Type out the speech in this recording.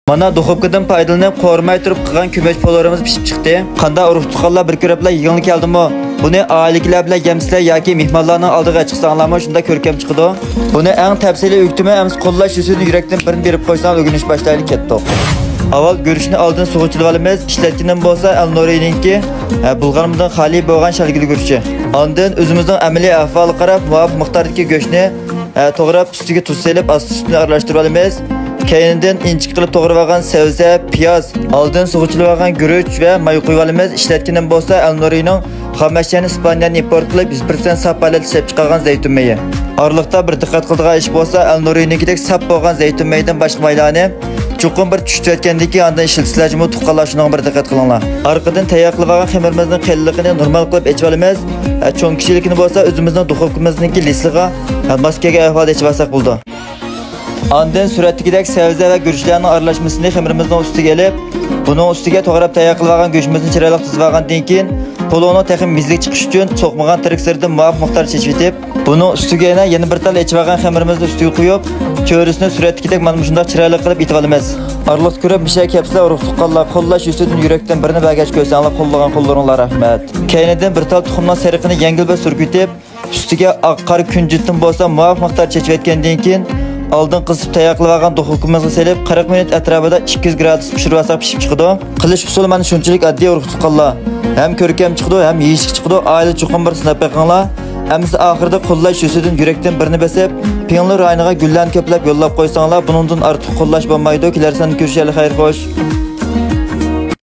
Mana duxovkadan foydalanib qo'rmay turib qilgan ko'mach pollarimiz pishib chiqdi. Qanday urug' tuqqanlar bir ko'riblar yig'inli keldimi? Buni ailekilar bilan yemsizlar yoki mehmonlarning oldiga chiqsanglarmi shunda ko'rkam chiqadi. Buni eng tafsiliy o'ktima emas qo'llash usulini yurakdan birini berib qo'ysang o'rganish boshlaylik ketdik. Avval go'rishni oldin sug'urchilab olamiz. Ishlatganim bo'lsa Al-Nurininki bulg'animdan xoli bo'lgan shalgili go'shti. Ondan o'zimizning amaliy ahvoliga qarab muvofiq miqdordagi go'shtni to'g'rab ustiga tuz selib asti-ustini aralashtirib olamiz. Keyindan inchik qilib to'g'rab olgan sabzi, piyoz, oldin sug'urchilab olgan guruch va may qo'yib olamiz. Ishlatganim bo'lsa Al-Nurining xomashiyani Ispaniyadan import qilib 100% saf holatda ishlab chiqargan zaytun mayi. Orliqda bir diqqat qiladigan ish bo'lsa Al-Nurinikidek saf bo'lgan zaytun mayidan boshqa maylarni chuqur bir tushib o'tgandan keyin ondan ishlatishlarga tuqqanlar shunga bir diqqat qilinglar. Orqadan tayyor qilib olgan xamirimizning qilligini normal qilib echib olamiz. Cho'ng kishilikni bo'lsa o'zimizning duxovkamizning lisliga maskaga ahvolda echib olsak bo'ldi. Ondan suratdagidek sabzi va guruchlarning aralashmasini xamirimizning ustiga olib, buning ustiga to'g'rab tayyor qilib olgan go'shtimizni chiroyli tizib olgandan keyin poloni texnik mizlik chiqish uchun so'qmagan triksirdan muvofiq miqdor chechib etib, buning ustiga yana bir tal echib olgan xamirimizni ustiga qo'yib, cho'risini suratdagidek mana shunday chiroyli qilib etib olamiz. Arliq ko'rib bir şey kepsizlar urug' tuqqanlar qo'llash ustidan yurakdan birini bagaj ko'rsanglar qo'llagan qo'llaringlar rahmat. Keyinidan bir tal tuxumning seriqini yengil bir surib etib, ustiga oq qora kunjutdan bo'lsa muvofiq miqdor chechib etgandan keyin oldin qizib tayyor qilib olgan duxovkamizga selib 40 minut atrofida 200 gradus pishirib olsak pishib chiqadi. Qilish usuli mana shunchalik oddiy urug' tuqqanlar. Hem körkem çıkdı, hem yiyişik çıkdı. Aile çoğun bir sınıf bakınlar. Hemisi ahırda qo'llash usulidan yurakdan birini besib, piyonlar rayoniga gullarni ko'plab yo'llab qo'ysanlar, buningdan ortiq qo'llash bo'lmaydi. Kelarsan ko'rishaylik, xayr xo'sh.